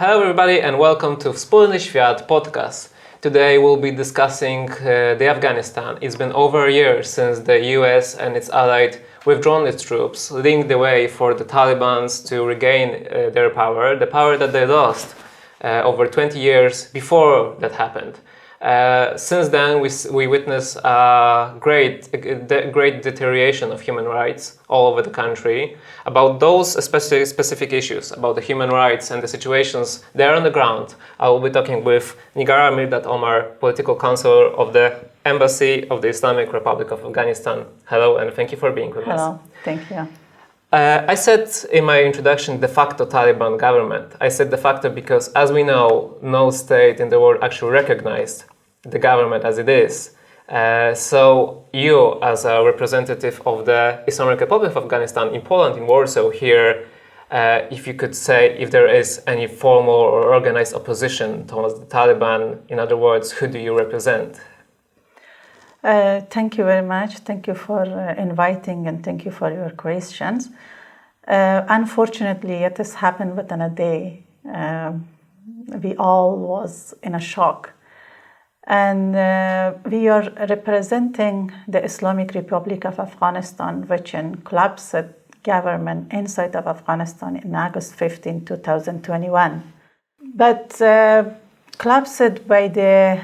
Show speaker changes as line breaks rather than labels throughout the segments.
Hello everybody and welcome to Wspólny Świat podcast. Today we'll be discussing the Afghanistan. It's been over a year since the US and its allied withdrawn its troops, leading the way for the Taliban to regain their power, the power that they lost over 20 years before that happened. Since then, we witness a great deterioration of human rights all over the country. About those specific issues, about the human rights and the situations there on the ground, I will be talking with Nigara Mirdad OMAR, political counselor of the Embassy of the Islamic Republic of Afghanistan. Hello, and thank you for being with us.
Hello, thank you.
I said in my introduction de facto Taliban government. I said de facto because, as we know, no state in the world actually recognized the government as it is. So you, as a representative of the Islamic Republic of Afghanistan in Poland, in Warsaw here, if you could say if there is any formal or organized opposition towards the Taliban, in other words, who do you represent?
Thank you very much. Thank you for inviting and thank you for your questions. Unfortunately, it has happened within a day. We all was in a shock. And we are representing the Islamic Republic of Afghanistan, which collapsed government inside of Afghanistan in August 15, 2021. But collapsed by the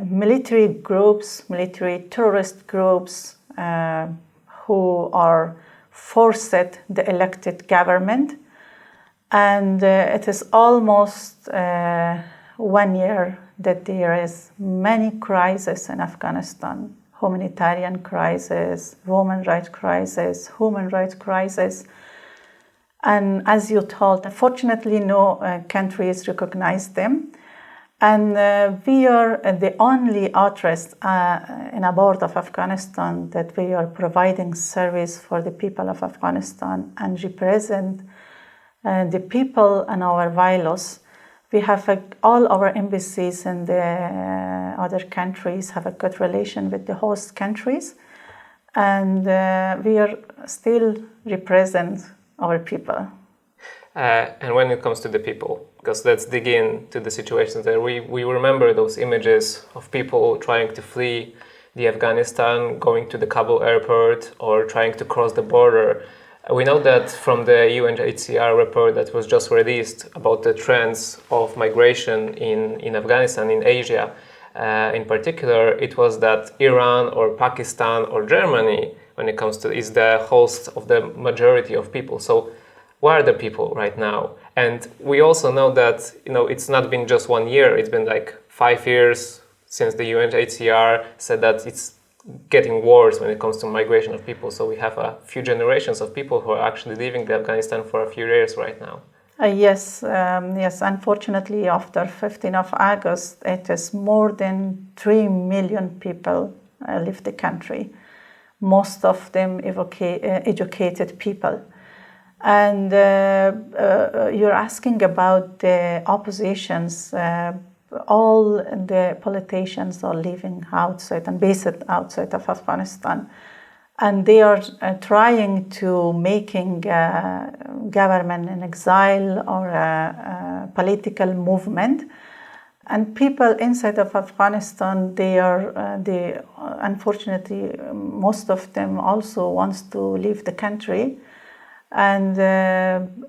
military groups, military terrorist groups who are forced the elected government. And it is almost 1 year that there is many crises in Afghanistan, humanitarian crisis, women's rights crisis, human rights crisis. And as you told, unfortunately, no countries recognize them. And we are the only address in a board of Afghanistan that we are providing service for the people of Afghanistan and represent the people and our values. We have all our embassies in the other countries have a good relation with the host countries, and we are still represent our people.
And when it comes to the people, because let's dig into the situations there. We remember those images of people trying to flee the Afghanistan, going to the Kabul airport or trying to cross the border. We know that from the UNHCR report that was just released about the trends of migration in Afghanistan, in Asia, in particular, it was that Iran or Pakistan or Germany, when it comes to, is the host of the majority of people. So where are the people right now? And we also know that, it's not been just 1 year, it's been like 5 years since the UNHCR said that it's getting worse when it comes to migration of people. So we have a few generations of people who are actually leaving Afghanistan for a few years right now.
Yes. Unfortunately, after 15th of August, it is more than 3 million people leave the country. Most of them educated people. And you're asking about the oppositions. All the politicians are living outside and based outside of Afghanistan. And they are trying to making government in exile or a political movement. And people inside of Afghanistan, unfortunately, most of them also wants to leave the country. And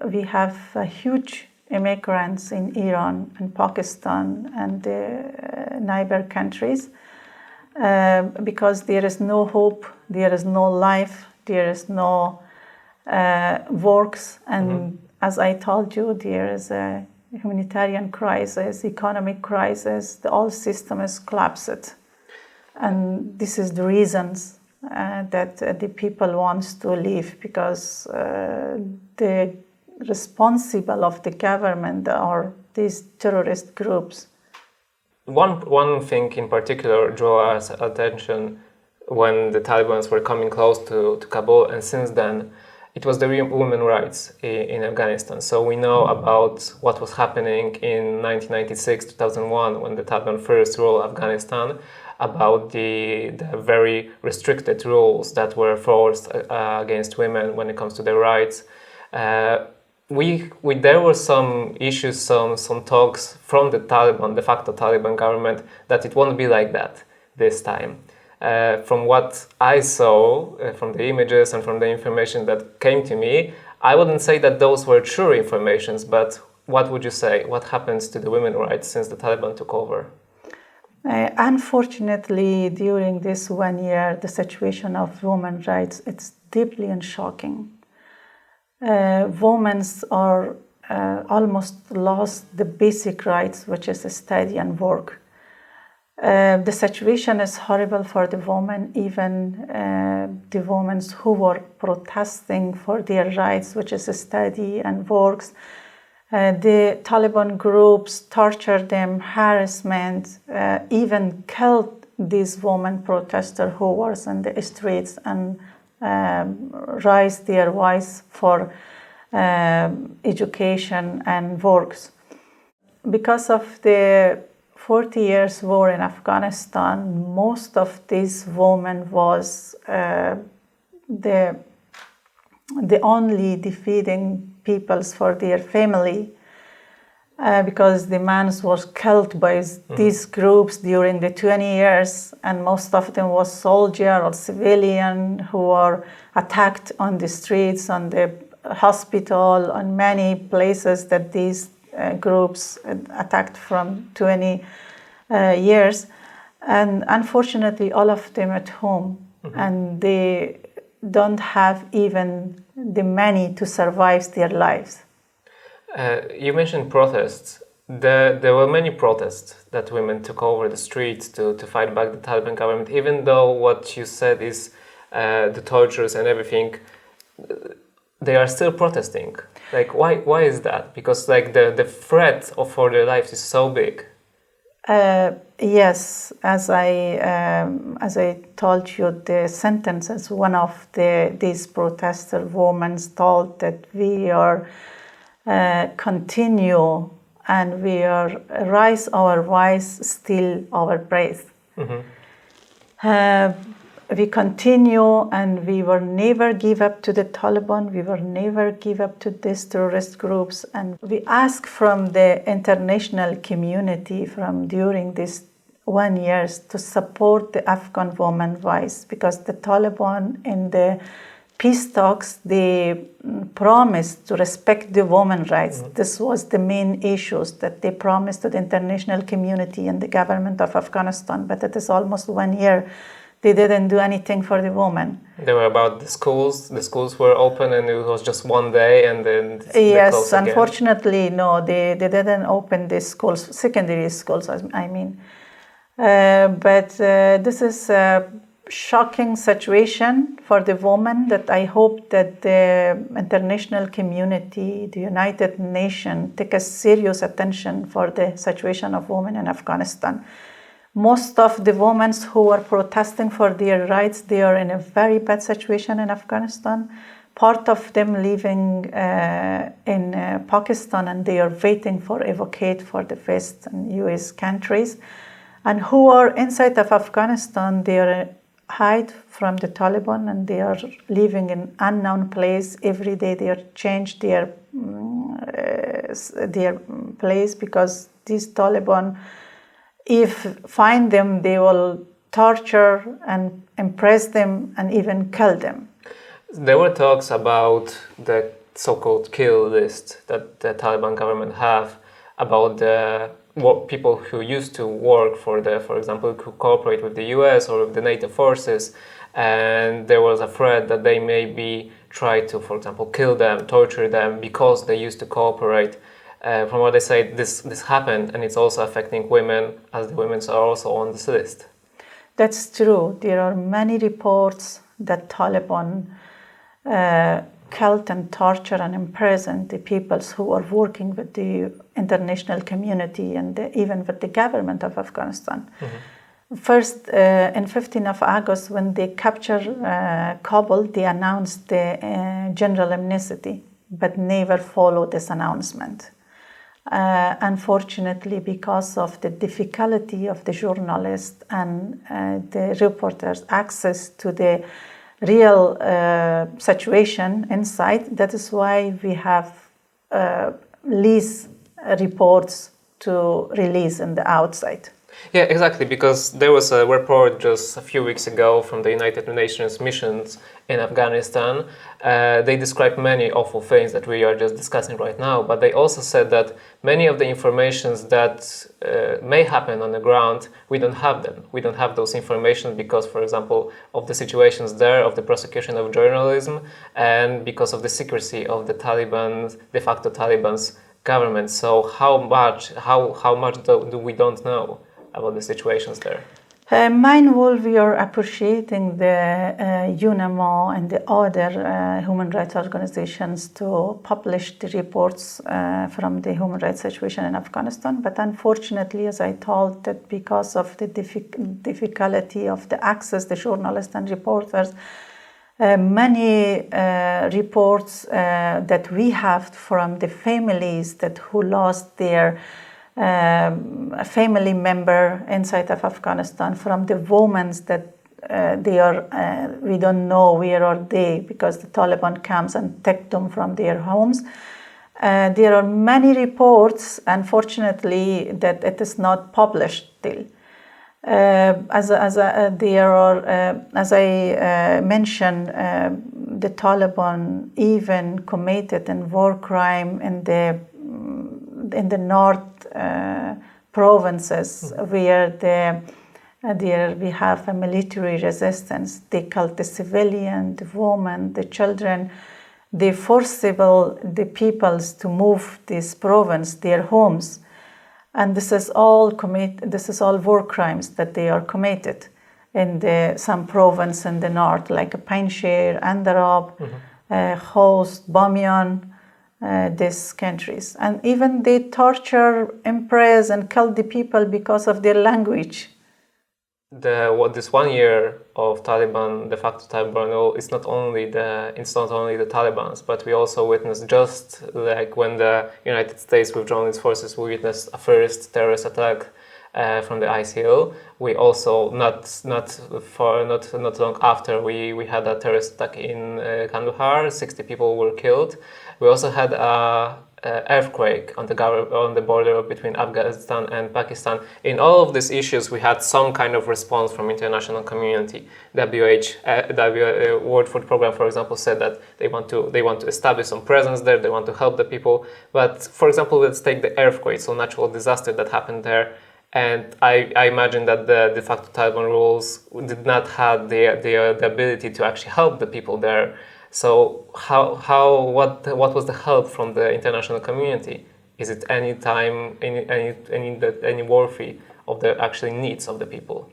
we have a huge immigrants in Iran and Pakistan and the neighbor countries because there is no hope, there is no life, there is no works. And as I told you, there is a humanitarian crisis, economic crisis, the whole system is collapsed. And this is the reasons that the people wants to leave because the responsible of the government are these terrorist groups.
One thing in particular drew us attention when the Taliban were coming close to Kabul, and since then it was the women's rights in Afghanistan. So we know about what was happening in 1996, 2001 when the Taliban first ruled Afghanistan, about the very restricted rules that were forced against women when it comes to their rights. there were some issues, some talks from the Taliban, de facto Taliban government, that it won't be like that this time. From what I saw, from the images and from the information that came to me, I wouldn't say that those were true informations, but what would you say? What happens to the women's rights since the Taliban took over?
Unfortunately, during this 1 year, the situation of women's rights, it's deeply and shocking. Women are almost lost the basic rights, which is study and work. The situation is horrible for the women, even the women who were protesting for their rights, which is study and works. The Taliban groups tortured them, harassment, even killed these women protesters who were in the streets and raised their voice for education and works. Because of the 40 years war in Afghanistan, most of these women was the only defeating peoples for their family, because the men was killed by these groups during the 20 years, and most of them was soldier or civilian who were attacked on the streets, on the hospital, on many places that these groups attacked from 20 years. And unfortunately, all of them at home, and they don't have even the money to survive their lives.
You mentioned protests. There were many protests that women took over the streets to fight back the Taliban government, even though what you said is the tortures and everything, they are still protesting. Like, why is that? Because like the threat for their lives is so big.
Yes, as I told you, the sentences, one of these protester women told that we are continue and we are raise our voice, still our praise. We continue and we will never give up to the Taliban, we will never give up to these terrorist groups. And we ask from the international community from during this 1 year to support the Afghan women's voice, because the Taliban in the peace talks, they promised to respect the women's rights. This was the main issues that they promised to the international community and the government of Afghanistan, but it is almost 1 year. They didn't do anything for the women.
They were about the schools. The schools were open, and it was just 1 day, and then
yes, unfortunately, no, they didn't open the schools, secondary schools, I mean. But this is a shocking situation for the women that I hope that the international community, the United Nations, take a serious attention for the situation of women in Afghanistan. Most of the women who are protesting for their rights, they are in a very bad situation in Afghanistan. Part of them living in Pakistan, and they are waiting for evacuate for the West and US countries. And who are inside of Afghanistan, they are hide from the Taliban, and they are living in unknown place. Every day they are change their place, because these Taliban, if find them, they will torture and impress them and even kill them.
There were talks about the so-called kill list that the Taliban government have about the people who used to work for example, who cooperate with the US or with the NATO forces, and there was a threat that they maybe try to, for example, kill them, torture them because they used to cooperate. From what they say, this happened, and it's also affecting women, as the women are also on this list.
That's true. There are many reports that Taliban killed and tortured and imprisoned the peoples who are working with the international community and even with the government of Afghanistan. First, in 15th of August, when they captured Kabul, they announced the general amnesty, but never followed this announcement. Unfortunately, because of the difficulty of the journalists and the reporters' access to the real situation inside, that is why we have lease reports to release in the outside.
Yeah, exactly, because there was a report just a few weeks ago from the United Nations missions in Afghanistan. They described many awful things that we are just discussing right now, but they also said that many of the informations that may happen on the ground, we don't have them. We don't have those information because, for example, of the situations there, of the prosecution of journalism, and because of the secrecy of the Taliban, de facto Taliban's government. So how much do we don't know about the situations there?
Meanwhile, we are appreciating the UNAMO and the other human rights organizations to publish the reports from the human rights situation in Afghanistan. But unfortunately, as I told, that because of the difficulty of the access, the journalists and reporters, many reports that we have from the families that who lost their a family member inside of Afghanistan, from the women that they are, we don't know where are they because the Taliban comes and take them from their homes. There are many reports, unfortunately, that it is not published still. As I mentioned, the Taliban even committed a war crime in the north provinces where there we have a military resistance. They killed the civilian, the women, the children. They forcible the peoples to move this province, their homes, and this is all war crimes that they are committed in some province in the north, like Panjshir, Andarab, Khost, Bamyan. These countries, and even they torture, imprison, and kill the people because of their language.
This 1 year of Taliban, de facto Taliban rule, it's not only the Talibans, but we also witnessed, just like when the United States withdrawn its forces, we witnessed a first terrorist attack from the ICL. We also not long after we had a terrorist attack in Kandahar. 60 people were killed. We also had a earthquake on the border between Afghanistan and Pakistan. In all of these issues, we had some kind of response from international community. World Food Program, for example, said that they want to establish some presence there. They want to help the people. But for example, let's take the earthquake, so natural disaster that happened there. And I imagine that the de facto Taliban rules did not have the ability to actually help the people there. So what was the help from the international community? Is it any worthy of the actually needs of the people?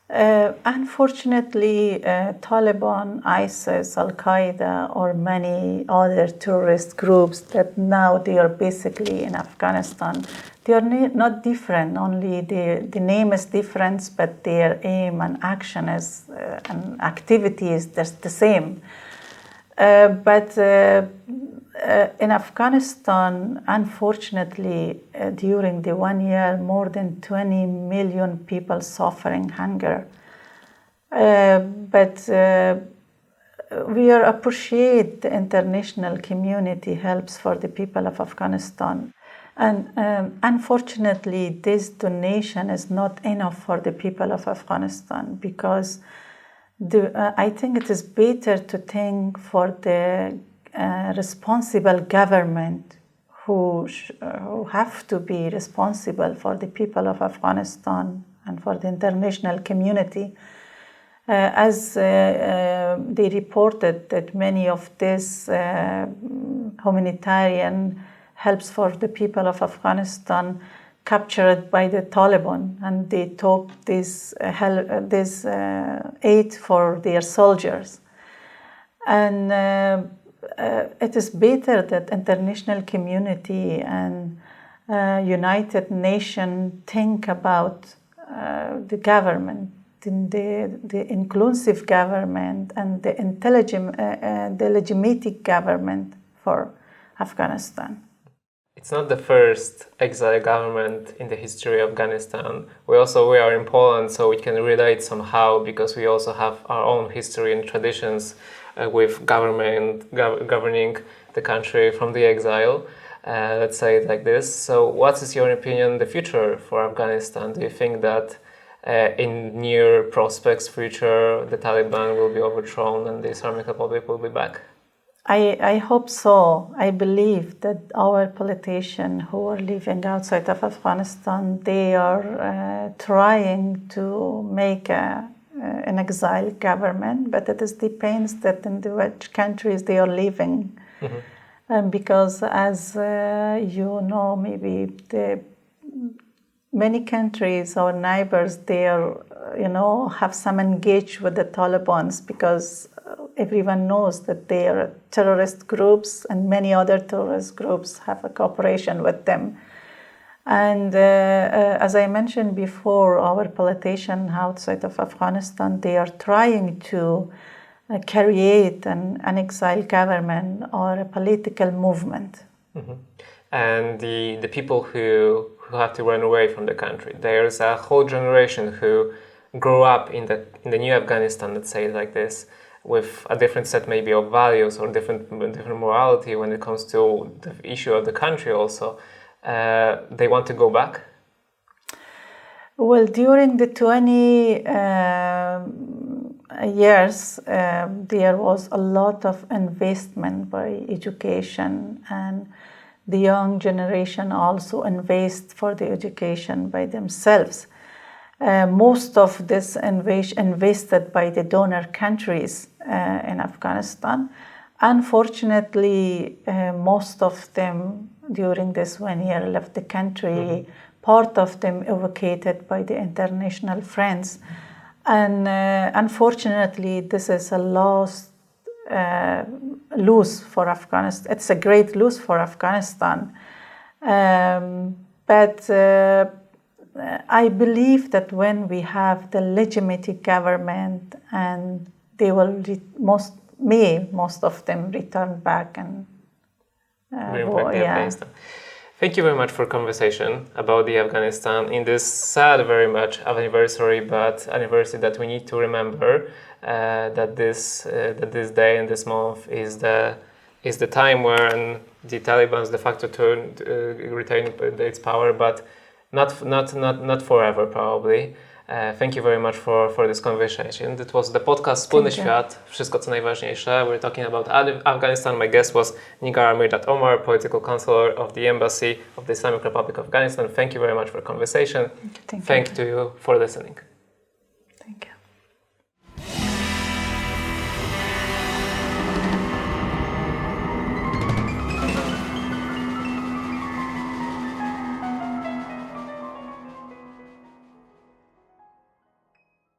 Unfortunately, Taliban, ISIS, Al-Qaeda, or many other terrorist groups that now they are basically in Afghanistan, they are not different, only the name is different, but their aim and action is, and activity is just the same. But in Afghanistan, unfortunately, during the 1 year, more than 20 million people suffering hunger. But we appreciate the international community helps for the people of Afghanistan. And unfortunately, this donation is not enough for the people of Afghanistan because I think it is better to think for the responsible government who have to be responsible for the people of Afghanistan and for the international community. As they reported that many of this humanitarian helps for the people of Afghanistan captured by the Taliban, and they took this aid for their soldiers. And it is better that international community and United Nations think about the government, the inclusive government, and the intelligent, the legitimate government for Afghanistan.
It's not the first exile government in the history of Afghanistan. We are in Poland, so we can relate somehow because we also have our own history and traditions with governing the country from the exile. let's say it like this. So what is your opinion on the future for Afghanistan? Do you think that in near prospects future the Taliban will be overthrown and the Islamic Republic will be back?
I hope so. I believe that our politicians who are living outside of Afghanistan, they are trying to make an exile government, but it depends that in which countries they are living. Because as you know, maybe many countries, our neighbors, they are, have some engaged with the Taliban because everyone knows that they are terrorist groups and many other terrorist groups have a cooperation with them. And as I mentioned before, our politicians outside of Afghanistan, they are trying to create an exile government or a political movement.
And the people who have to run away from the country, there's a whole generation who grew up in the new Afghanistan, let's say it like this, with a different set maybe of values or different morality when it comes to the issue of the country also. They want to go back?
Well, during the 20 years, there was a lot of investment by education, and the young generation also invest for the education by themselves. Most of this invested by the donor countries in Afghanistan. Unfortunately, most of them during this 1 year left the country. Part of them evacuated by the international friends. And unfortunately, this is a loss for Afghanistan. It's a great loss for Afghanistan. But I believe that when we have the legitimate government, and they will most of them return back and
Afghanistan. Thank you very much for conversation about the Afghanistan in this sad very much anniversary, but anniversary that we need to remember that this day and this month is the time when the Taliban de facto retain its power, but not forever probably. Thank you very much for this conversation. It was the podcast Wspólny Świat, Wszystko, co najważniejsze. We're talking about Afghanistan. My guest was Nigara Mirdad OMAR, political counselor of the Embassy of the Islamic Republic of Afghanistan. Thank you very much for the conversation. Thank you to you for listening.